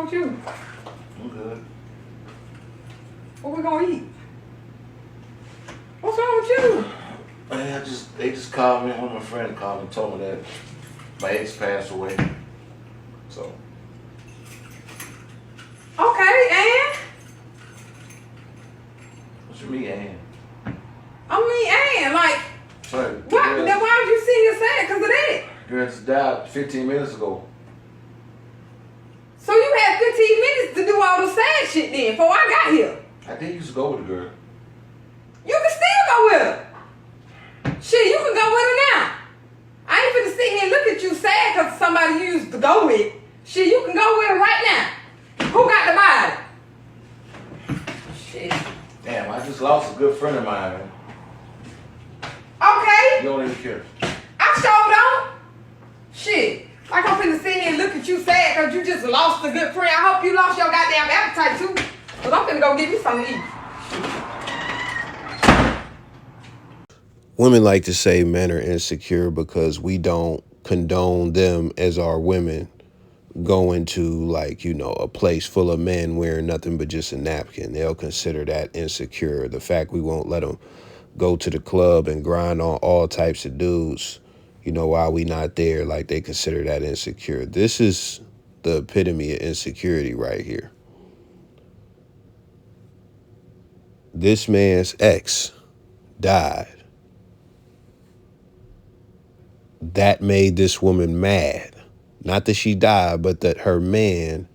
wrong with you? I'm good. What we gonna eat? What's wrong with you? Man, they just called me. One of my friends called me and told me that my ex passed away. So. Okay, and? What you mean, Ann? Like, Sorry. what? Then why would you sit here sad because of that? Girl just died 15 minutes ago. So you had 15 minutes to do all the sad shit then, before I got here. I did used to go with the girl. You can still go with her. Shit, you can go with her now. I ain't finna sit here and look at you sad because somebody you used to go with. Shit, you can go with her right now. Who got the body? Shit. Damn, I just lost a good friend of mine, man. Okay. You don't even care. I sure don't. Shit. Like I'm finna sit here and look at you sad because you just lost a good friend. I hope you lost your goddamn appetite too. Because I'm finna go get me something to eat. Women like to say men are insecure because we don't condone them as our women going to, like, a place full of men wearing nothing but just a napkin. They'll consider that insecure. The fact we won't let them go to the club and grind on all types of dudes, while we not there, like they consider that insecure. This is the epitome of insecurity right here. This man's ex died. That made this woman mad. Not that she died, but that her man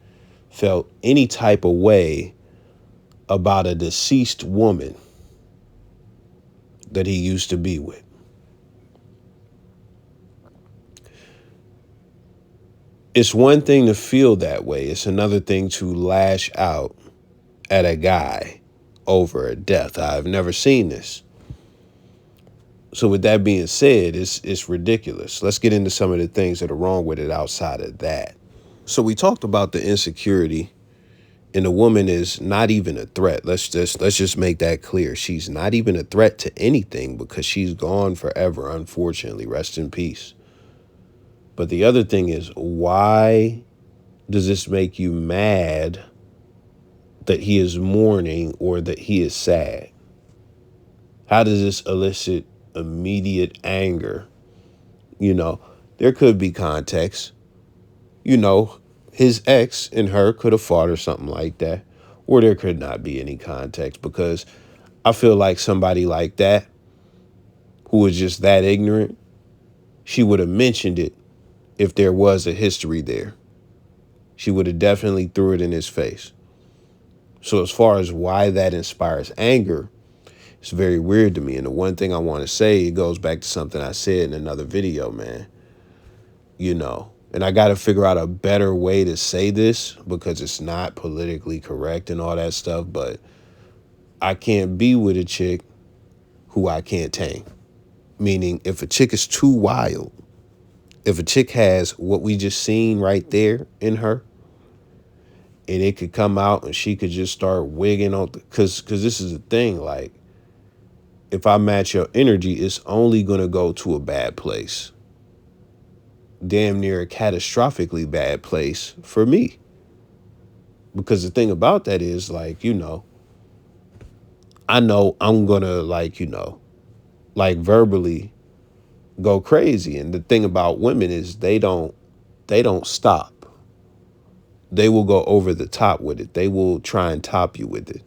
felt any type of way about a deceased woman that he used to be with. It's one thing to feel that way. It's another thing to lash out at a guy over a death. I've never seen this. So with that being said, it's ridiculous. Let's get into some of the things that are wrong with it outside of that. So we talked about the insecurity, and the woman is not even a threat. Let's just make that clear. She's not even a threat to anything because she's gone forever, unfortunately. Rest in peace. But the other thing is, why does this make you mad that he is mourning or that he is sad? How does this elicit immediate anger? There could be context. His ex and her could have fought or something like that. Or there could not be any context, because I feel like somebody like that, who was just that ignorant, she would have mentioned it if there was a history there. She would have definitely threw it in his face. So as far as why that inspires anger, it's very weird to me. And the one thing I want to say, it goes back to something I said in another video, man. And I got to figure out a better way to say this because it's not politically correct and all that stuff. But I can't be with a chick who I can't tame. Meaning, if a chick is too wild, if a chick has what we just seen right there in her, and it could come out and she could just start wigging on, because this is the thing, like, if I match your energy, it's only going to go to a bad place. Damn near a catastrophically bad place for me. Because the thing about that is, like, I know I'm going to, like verbally go crazy. And the thing about women is they don't stop. They will go over the top with it. They will try and top you with it.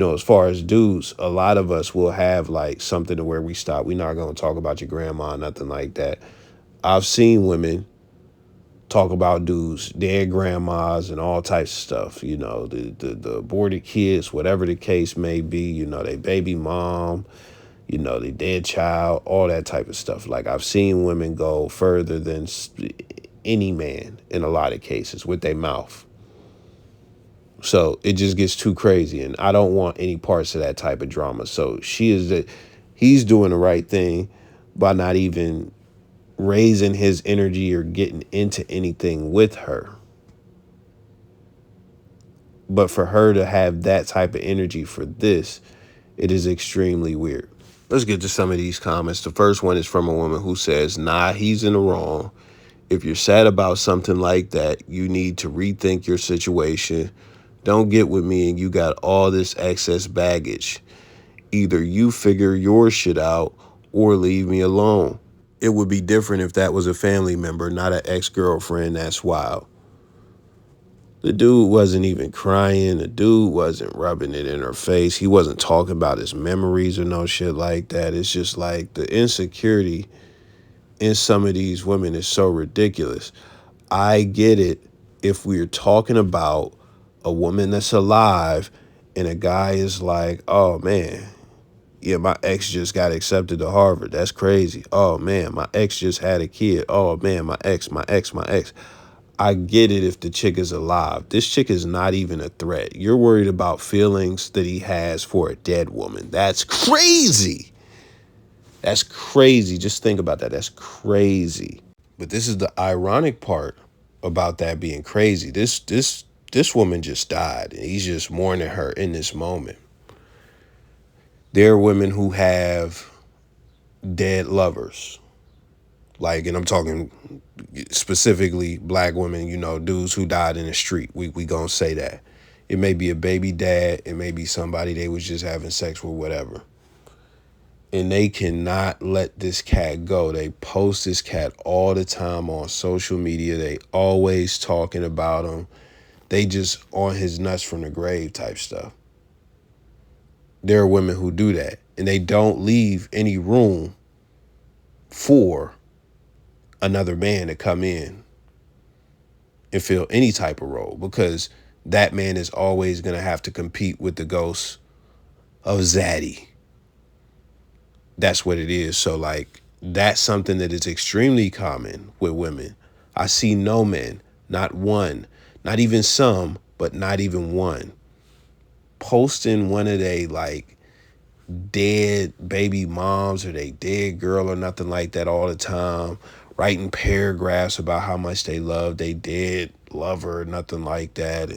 As far as dudes, a lot of us will have like something to where we stop. We're not going to talk about your grandma, nothing like that. I've seen women talk about dudes, their grandmas and all types of stuff, the aborted kids, whatever the case may be, their baby mom, their dead child, all that type of stuff. Like, I've seen women go further than any man in a lot of cases with their mouth. So it just gets too crazy, and I don't want any parts of that type of drama. So he's doing the right thing by not even raising his energy or getting into anything with her. But for her to have that type of energy for this, it is extremely weird. Let's get to some of these comments. The first one is from a woman who says, nah, he's in the wrong. If you're sad about something like that, you need to rethink your situation. Don't get with me and you got all this excess baggage. Either you figure your shit out or leave me alone. It would be different if that was a family member, not an ex-girlfriend. That's wild. The dude wasn't even crying. The dude wasn't rubbing it in her face. He wasn't talking about his memories or no shit like that. It's just like the insecurity in some of these women is so ridiculous. I get it if we're talking about a woman that's alive and a guy is like, oh man, yeah, my ex just got accepted to Harvard. That's crazy. Oh man, my ex just had a kid. Oh man, my ex. I get it if the chick is alive. This chick is not even a threat. You're worried about feelings that he has for a dead woman. That's crazy. That's crazy. Just think about that. That's crazy. But this is the ironic part about that being crazy. This woman just died, and he's just mourning her in this moment. There are women who have dead lovers. Like, and I'm talking specifically black women, you know, dudes who died in the street. We gonna say that. It may be a baby dad. It may be somebody they was just having sex with, whatever. And they cannot let this cat go. They post this cat all the time on social media. They always talking about him. They just on his nuts from the grave type stuff. There are women who do that. And they don't leave any room for another man to come in and fill any type of role, because that man is always going to have to compete with the ghost of Zaddy. That's what it is. So like, that's something that is extremely common with women. I see no men, not one, not even some, but not even one, posting one of they like dead baby moms or they dead girl or nothing like that all the time, writing paragraphs about how much they love they dead lover, nothing like that.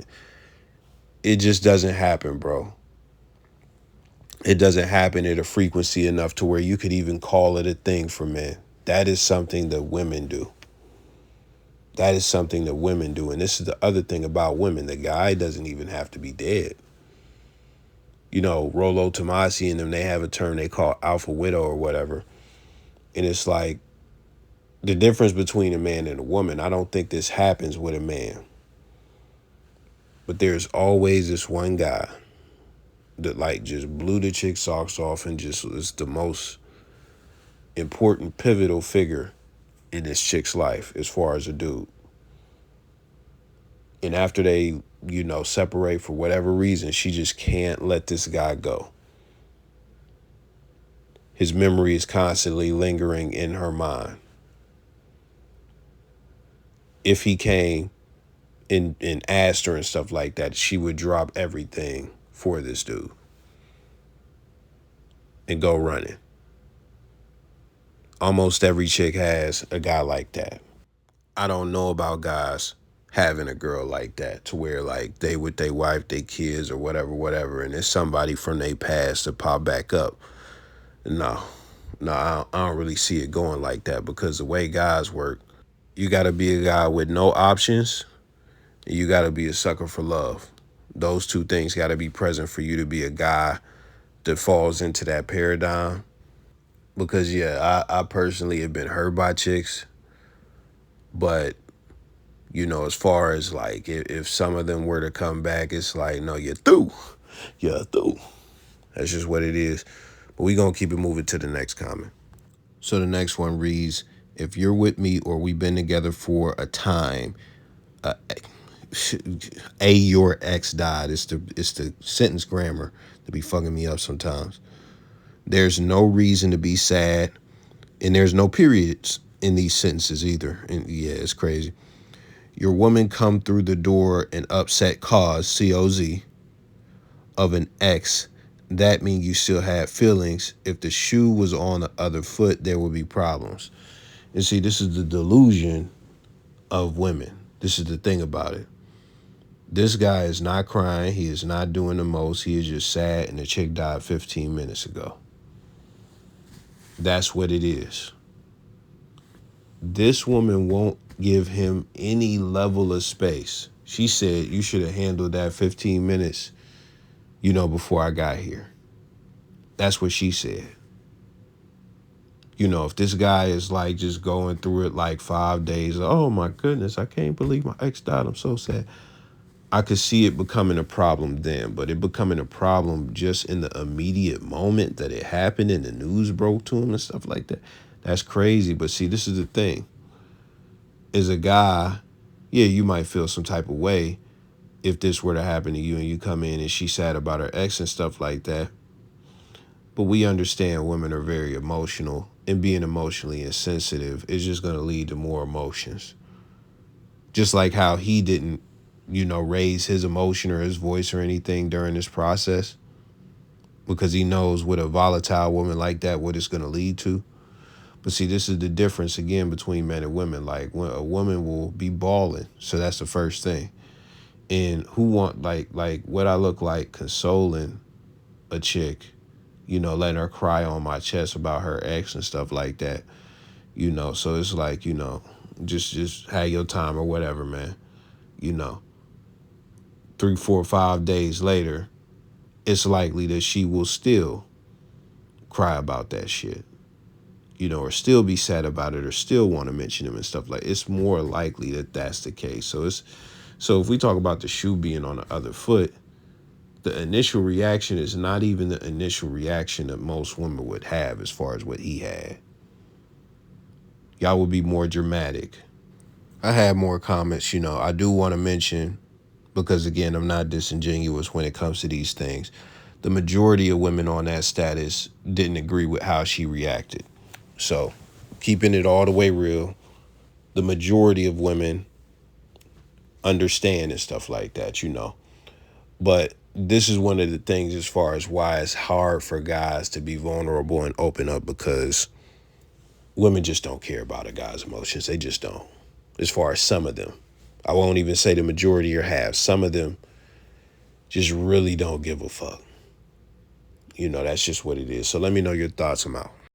It just doesn't happen, bro. It doesn't happen at a frequency enough to where you could even call it a thing for men. That is something that women do. That is something that women do. And this is the other thing about women. The guy doesn't even have to be dead. You know, Rollo Tomasi and them, they have a term they call alpha widow or whatever. And it's like the difference between a man and a woman. I don't think this happens with a man. But there's always this one guy that like just blew the chick's socks off and just was the most important pivotal figure in this chick's life as far as a dude. And after they, you know, separate for whatever reason, she just can't let this guy go. His memory is constantly lingering in her mind. If he came and asked her and stuff like that, she would drop everything for this dude and go running. Almost every chick has a guy like that. I don't know about guys having a girl like that to where like they with their wife, their kids or whatever, and it's somebody from their past to pop back up. No, I don't really see it going like that, because the way guys work, you got to be a guy with no options and you got to be a sucker for love. Those two things got to be present for you to be a guy that falls into that paradigm. Because yeah, I personally have been hurt by chicks, but you know, as far as like if some of them were to come back, it's like, no, you're through. You're through. That's just what it is. But we gonna keep it moving to the next comment. So the next one reads, if you're with me or we've been together for a time, your ex died. It's the sentence grammar to be fucking me up sometimes. There's no reason to be sad, and there's no periods in these sentences either. And yeah, it's crazy. Your woman come through the door and upset cause, C-O-Z, of an ex. That means you still had feelings. If the shoe was on the other foot, there would be problems. And see, this is the delusion of women. This is the thing about it. This guy is not crying. He is not doing the most. He is just sad, and the chick died 15 minutes ago. That's what it is. This woman won't give him any level of space. She said, you should have handled that 15 minutes, before I got here. That's what she said. If this guy is like just going through it like 5 days, oh my goodness, I can't believe my ex died, I'm so sad. I could see it becoming a problem then, but it becoming a problem just in the immediate moment that it happened and the news broke to him and stuff like that. That's crazy. But see, this is the thing. As a guy, yeah, you might feel some type of way if this were to happen to you and you come in and she's sad about her ex and stuff like that. But we understand women are very emotional, and being emotionally insensitive is just going to lead to more emotions. Just like how he didn't, raise his emotion or his voice or anything during this process, because he knows with a volatile woman like that, what it's going to lead to. But see, this is the difference again between men and women. Like when a woman will be bawling. So that's the first thing. And who want like what I look like consoling a chick, letting her cry on my chest about her ex and stuff like that. So it's like, just have your time or whatever, man. 3, 4, 5 days later, it's likely that she will still cry about that shit, or still be sad about it or still want to mention him and stuff like it's more likely that that's the case. So if we talk about the shoe being on the other foot, the initial reaction is not even the initial reaction that most women would have as far as what he had. Y'all would be more dramatic. I had more comments, I do want to mention, because again, I'm not disingenuous when it comes to these things. The majority of women on that status didn't agree with how she reacted. So keeping it all the way real, the majority of women understand and stuff like that, But this is one of the things as far as why it's hard for guys to be vulnerable and open up, because women just don't care about a guy's emotions. They just don't. As far as some of them. I won't even say the majority or half. Some of them just really don't give a fuck. That's just what it is. So let me know your thoughts. I'm out.